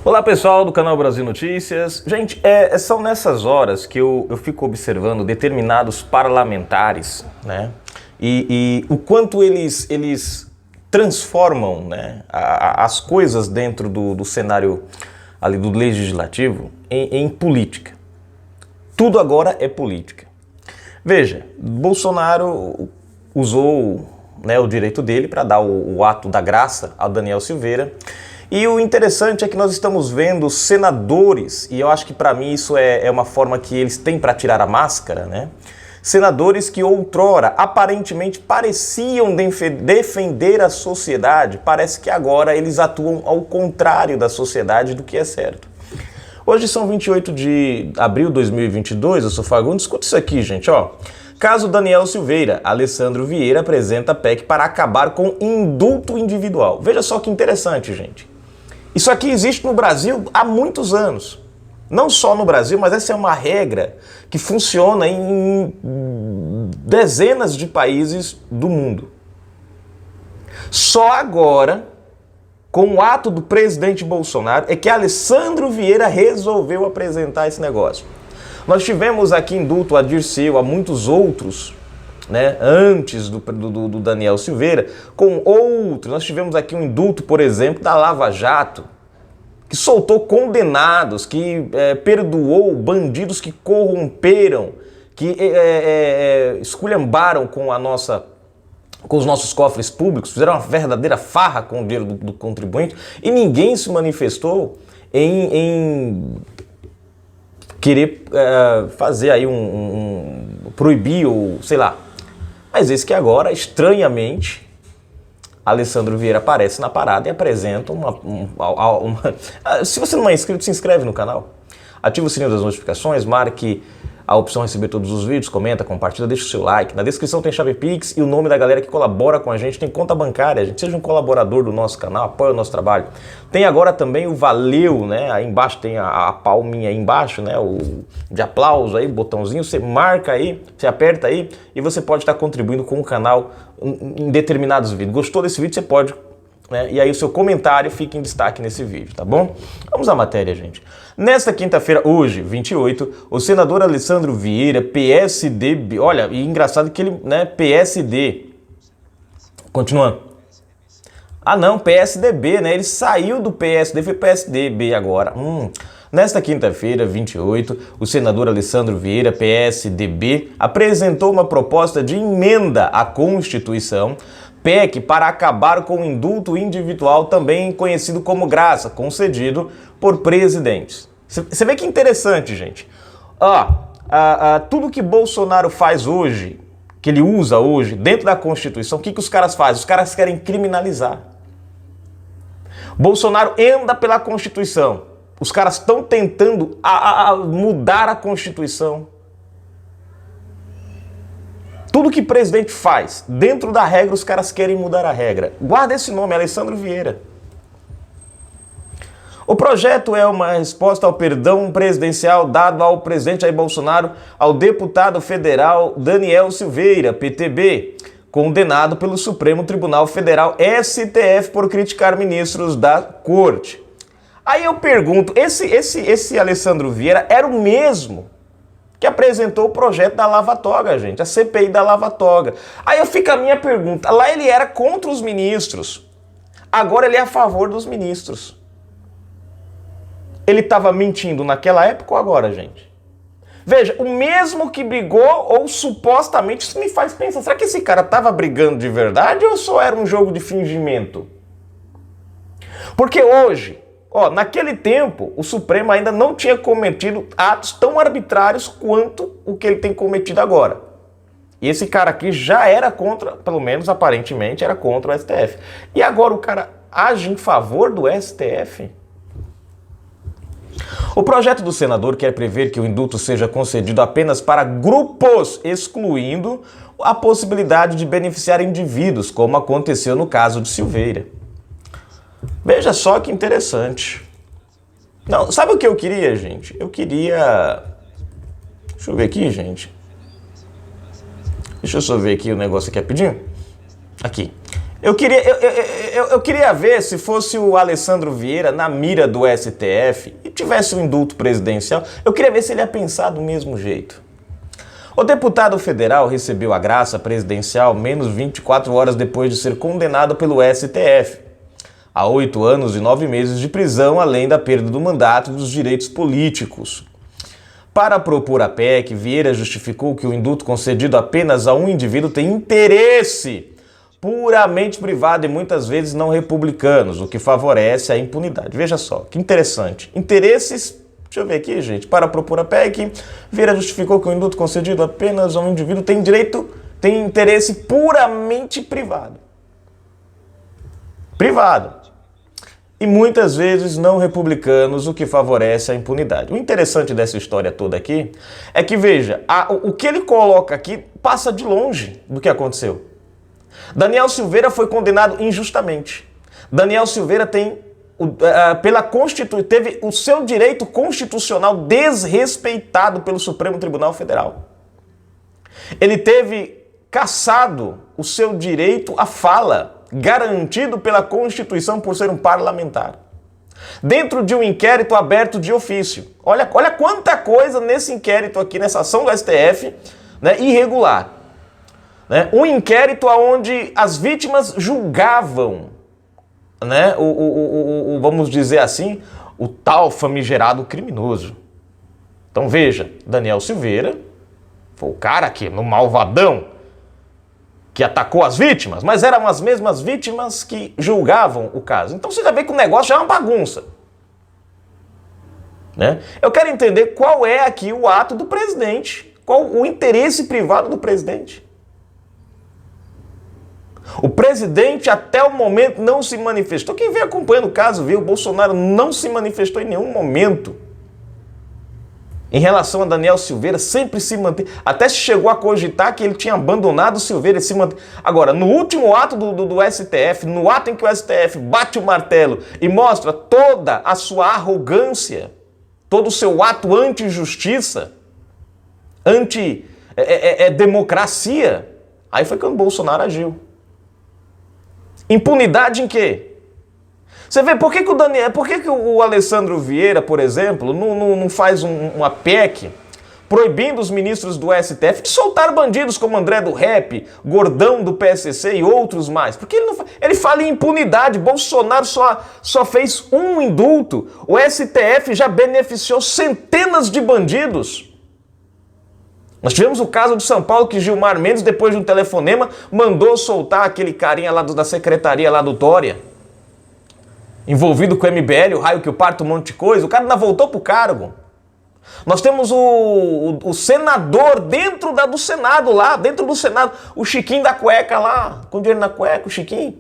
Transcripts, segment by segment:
Olá pessoal do canal Brasil Notícias. Gente, são nessas horas que eu fico observando determinados parlamentares, né? E o quanto eles transformam, né, as coisas dentro do cenário ali do legislativo em política. Tudo agora é política. Veja, Bolsonaro usou, né, o direito dele para dar o ato da graça ao Daniel Silveira. E o interessante é que nós estamos vendo senadores, e eu acho que para mim isso é uma forma que eles têm para tirar a máscara, né? Senadores que outrora aparentemente pareciam defender a sociedade, parece que agora eles atuam ao contrário da sociedade do que é certo. Hoje são 28 de abril de 2022, eu sou Fagundes, escuta isso aqui, gente, ó. Caso Daniel Silveira, Alessandro Vieira apresenta PEC para acabar com indulto individual. Veja só que interessante, gente. Isso aqui existe no Brasil há muitos anos. Não só no Brasil, mas essa é uma regra que funciona em dezenas de países do mundo. Só agora, com o ato do presidente Bolsonaro, é que Alessandro Vieira resolveu apresentar esse negócio. Nós tivemos aqui indulto a Dirceu, a muitos outros, né, antes do Daniel Silveira, com outros. Nós tivemos aqui um indulto, por exemplo, da Lava Jato, que soltou condenados, que perdoou bandidos que corromperam, que esculhambaram com os nossos cofres públicos, fizeram uma verdadeira farra com o dinheiro do contribuinte, e ninguém se manifestou em querer fazer aí proibir ou sei lá. Mas eis que agora, estranhamente, Alessandro Vieira aparece na parada e apresenta Se você não é inscrito, se inscreve no canal. Ativa o sininho das notificações, marque a opção receber todos os vídeos, comenta, compartilha, deixa o seu like. Na descrição tem chave Pix e o nome da galera que colabora com a gente, tem conta bancária, gente. Seja um colaborador do nosso canal, apoia o nosso trabalho. Tem agora também o Valeu, né? Aí embaixo tem a palminha aí embaixo, né? O de aplauso aí, botãozinho, você marca aí, você aperta aí e você pode estar contribuindo com o canal em determinados vídeos. Gostou desse vídeo, você pode, né? E aí o seu comentário fica em destaque nesse vídeo, tá bom? Vamos à matéria, gente. Nesta quinta-feira, hoje, 28, o senador Alessandro Vieira, PSD, olha, e engraçado que ele, né, PSD, continuando. Ah não, PSDB, né, ele saiu do PSD, foi PSDB agora. Nesta quinta-feira, 28, o senador Alessandro Vieira, PSDB, apresentou uma proposta de emenda à Constituição, PEC para acabar com o indulto individual, também conhecido como graça, concedido por presidentes. Você vê que interessante, gente. Tudo que Bolsonaro faz hoje, que ele usa hoje, dentro da Constituição, o que os caras fazem? Os caras querem criminalizar. Bolsonaro anda pela Constituição. Os caras estão tentando mudar a Constituição. Tudo que o presidente faz, dentro da regra, os caras querem mudar a regra. Guarda esse nome, Alessandro Vieira. O projeto é uma resposta ao perdão presidencial dado ao presidente Jair Bolsonaro ao deputado federal Daniel Silveira, PTB, condenado pelo Supremo Tribunal Federal, STF, por criticar ministros da corte. Aí eu pergunto, esse Alessandro Vieira era o mesmo que apresentou o projeto da Lava Toga, gente, a CPI da Lava Toga. Aí fica a minha pergunta, lá ele era contra os ministros, agora ele é a favor dos ministros. Ele estava mentindo naquela época ou agora, gente? Veja, o mesmo que brigou, ou supostamente, isso me faz pensar, será que esse cara estava brigando de verdade ou só era um jogo de fingimento? Porque hoje, naquele tempo, o Supremo ainda não tinha cometido atos tão arbitrários quanto o que ele tem cometido agora. E esse cara aqui já era contra, pelo menos aparentemente, era contra o STF. E agora o cara age em favor do STF? O projeto do senador quer prever que o indulto seja concedido apenas para grupos, excluindo a possibilidade de beneficiar indivíduos, como aconteceu no caso de Silveira. Veja só que interessante. Não, sabe o que eu queria, gente? Eu queria... Deixa eu ver aqui, gente. Deixa eu só ver aqui o negócio aqui rapidinho. Aqui. Eu queria ver se fosse o Alessandro Vieira na mira do STF e tivesse um indulto presidencial, eu queria ver se ele ia pensar do mesmo jeito. O deputado federal recebeu a graça presidencial menos 24 horas depois de ser condenado pelo STF a 8 anos e 9 meses de prisão, além da perda do mandato e dos direitos políticos. Para propor a PEC, Vieira justificou que o indulto concedido apenas a um indivíduo tem interesse puramente privado e muitas vezes não republicanos, o que favorece a impunidade. Veja só, que interessante. Interesses, deixa eu ver aqui, gente. Para propor a PEC, Vieira justificou que o indulto concedido apenas a um indivíduo tem interesse puramente privado. Privado. E muitas vezes não republicanos, o que favorece a impunidade. O interessante dessa história toda aqui é que, veja, o que ele coloca aqui passa de longe do que aconteceu. Daniel Silveira foi condenado injustamente. Daniel Silveira teve o seu direito constitucional desrespeitado pelo Supremo Tribunal Federal. Ele teve cassado o seu direito à fala, garantido pela Constituição por ser um parlamentar. Dentro de um inquérito aberto de ofício. Olha quanta coisa nesse inquérito aqui, nessa ação do STF, né, irregular. Né? Um inquérito onde as vítimas julgavam, né, vamos dizer assim, o tal famigerado criminoso. Então veja, Daniel Silveira foi o cara aqui, no malvadão, que atacou as vítimas, mas eram as mesmas vítimas que julgavam o caso. Então você já vê que o negócio já é uma bagunça. Né? Eu quero entender qual é aqui o ato do presidente, qual o interesse privado do presidente. O presidente até o momento não se manifestou. Quem vem acompanhando o caso viu, o Bolsonaro não se manifestou em nenhum momento em relação a Daniel Silveira, sempre se mantém. Até se chegou a cogitar que ele tinha abandonado o Silveira e se mantém. Agora, no último ato do STF, no ato em que o STF bate o martelo e mostra toda a sua arrogância, todo o seu ato anti-justiça, anti-democracia, aí foi quando o Bolsonaro agiu. Impunidade em quê? Você vê, por que o Alessandro Vieira, por exemplo, não faz uma PEC proibindo os ministros do STF de soltar bandidos como André do Rep, Gordão do PSC e outros mais? Porque ele fala em impunidade. Bolsonaro só fez um indulto. O STF já beneficiou centenas de bandidos. Nós tivemos o caso de São Paulo que Gilmar Mendes, depois de um telefonema, mandou soltar aquele carinha lá da secretaria lá do Dória, envolvido com o MBL, o raio que o parto, um monte de coisa. O cara ainda voltou pro cargo. Nós temos o senador dentro do Senado lá, dentro do Senado, o Chiquinho da cueca lá, com dinheiro na cueca, o Chiquinho.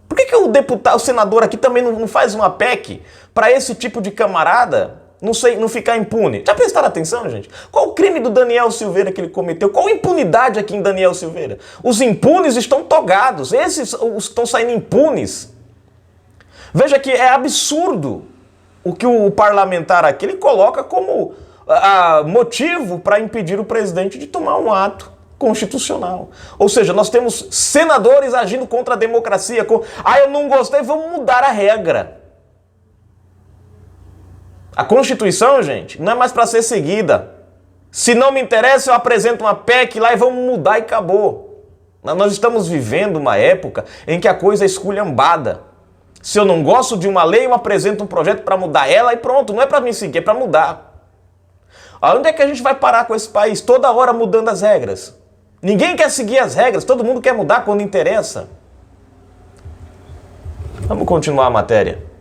Por que o senador aqui também não faz uma PEC para esse tipo de camarada não ficar impune? Já prestaram atenção, gente? Qual o crime do Daniel Silveira que ele cometeu? Qual a impunidade aqui em Daniel Silveira? Os impunes estão togados, esses estão saindo impunes. Veja que é absurdo o que o parlamentar aqui ele coloca como motivo para impedir o presidente de tomar um ato constitucional. Ou seja, nós temos senadores agindo contra a democracia. Eu não gostei, vamos mudar a regra. A Constituição, gente, não é mais para ser seguida. Se não me interessa, eu apresento uma PEC lá e vamos mudar e acabou. Nós estamos vivendo uma época em que a coisa é esculhambada. Se eu não gosto de uma lei, eu apresento um projeto para mudar ela e pronto. Não é para me seguir, é para mudar. Onde é que a gente vai parar com esse país? Toda hora mudando as regras. Ninguém quer seguir as regras, todo mundo quer mudar quando interessa. Vamos continuar a matéria.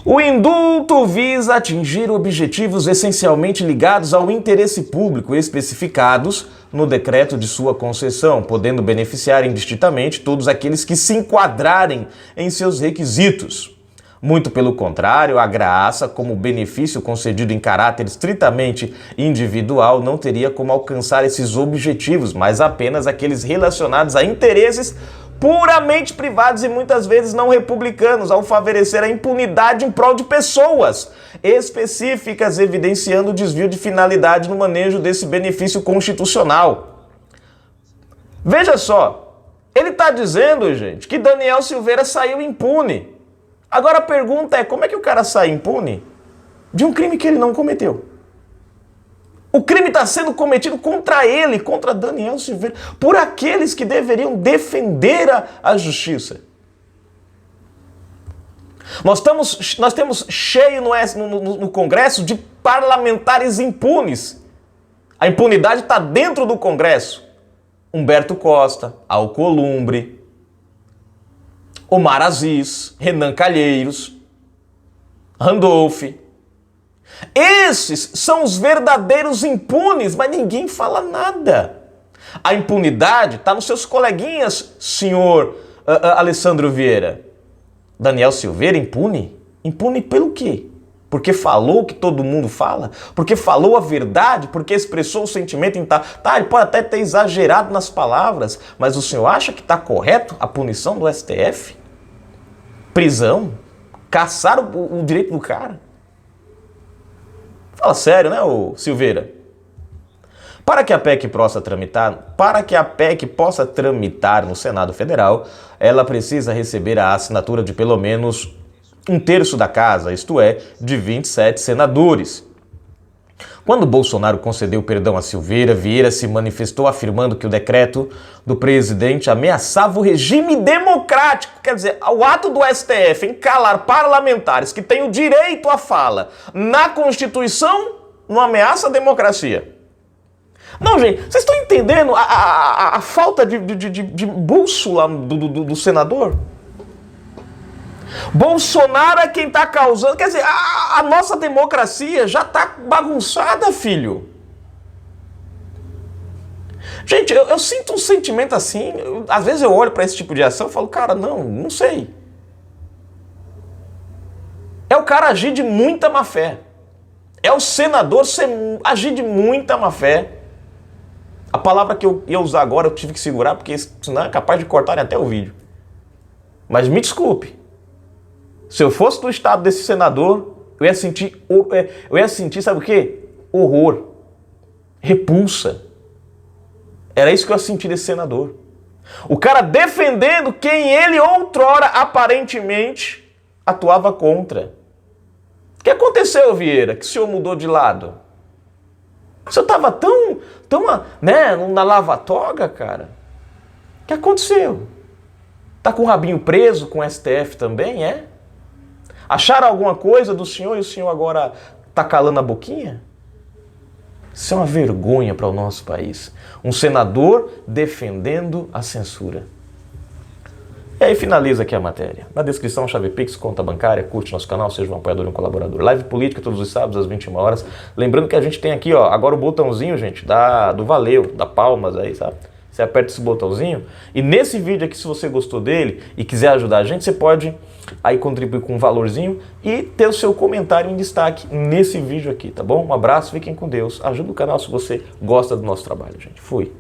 O indulto visa atingir objetivos essencialmente ligados ao interesse público especificados no decreto de sua concessão, podendo beneficiar indistintamente todos aqueles que se enquadrarem em seus requisitos. Muito pelo contrário, a graça, como benefício concedido em caráter estritamente individual, não teria como alcançar esses objetivos, mas apenas aqueles relacionados a interesses puramente privados e muitas vezes não republicanos, ao favorecer a impunidade em prol de pessoas específicas, evidenciando o desvio de finalidade no manejo desse benefício constitucional. Veja só, Ele está dizendo, gente, que Daniel Silveira saiu impune. Agora a pergunta é, como é que o cara sai impune de um crime que ele não cometeu? O crime está sendo cometido contra ele, contra Daniel Silveira, por aqueles que deveriam defender a justiça. Nós temos cheio no Congresso de parlamentares impunes. A impunidade está dentro do Congresso. Humberto Costa, Alcolumbre, Omar Aziz, Renan Calheiros, Randolph. Esses são os verdadeiros impunes, mas ninguém fala nada. A impunidade está nos seus coleguinhas, senhor Alessandro Vieira. Daniel Silveira impune? Impune pelo quê? Porque falou o que todo mundo fala? Porque falou a verdade? Porque expressou o sentimento? Ele pode até ter exagerado nas palavras, mas o senhor acha que está correto a punição do STF? Prisão? Caçar o direito do cara? Fala sério, né, Silveira? Para que a PEC possa tramitar no Senado Federal, ela precisa receber a assinatura de pelo menos 1/3 da casa, isto é, de 27 senadores. Quando Bolsonaro concedeu perdão a Silveira, Vieira se manifestou afirmando que o decreto do presidente ameaçava o regime democrático. Quer dizer, o ato do STF em calar parlamentares que têm o direito à fala na Constituição não ameaça a democracia. Não, gente, vocês estão entendendo a falta de bússola do senador? Bolsonaro é quem está causando... Quer dizer, a nossa democracia já está bagunçada, filho. Gente, eu sinto um sentimento assim... Às vezes eu olho para esse tipo de ação e falo, cara, não sei. É o cara agir de muita má fé. É o senador agir de muita má fé. A palavra que eu ia usar agora eu tive que segurar, porque senão é capaz de cortarem até o vídeo. Mas me desculpe. Se eu fosse do estado desse senador, eu ia sentir, sabe o quê? Horror. Repulsa. Era isso que eu ia sentir desse senador. O cara defendendo quem ele outrora, aparentemente, atuava contra. O que aconteceu, Vieira, que o senhor mudou de lado? O senhor estava tão na lava-toga, cara. O que aconteceu? Tá com o rabinho preso com o STF também, é? Acharam alguma coisa do senhor e o senhor agora tá calando a boquinha? Isso é uma vergonha para o nosso país. Um senador defendendo a censura. E aí finaliza aqui a matéria. Na descrição, chave Pix, conta bancária, curte nosso canal, seja um apoiador e um colaborador. Live política todos os sábados às 21 horas. Lembrando que a gente tem aqui, ó, agora o botãozinho, gente, do valeu, da palmas aí, sabe? Você aperta esse botãozinho e nesse vídeo aqui, se você gostou dele e quiser ajudar a gente, você pode aí contribuir com um valorzinho e ter o seu comentário em destaque nesse vídeo aqui, tá bom? Um abraço, fiquem com Deus. Ajuda o canal se você gosta do nosso trabalho, gente. Fui.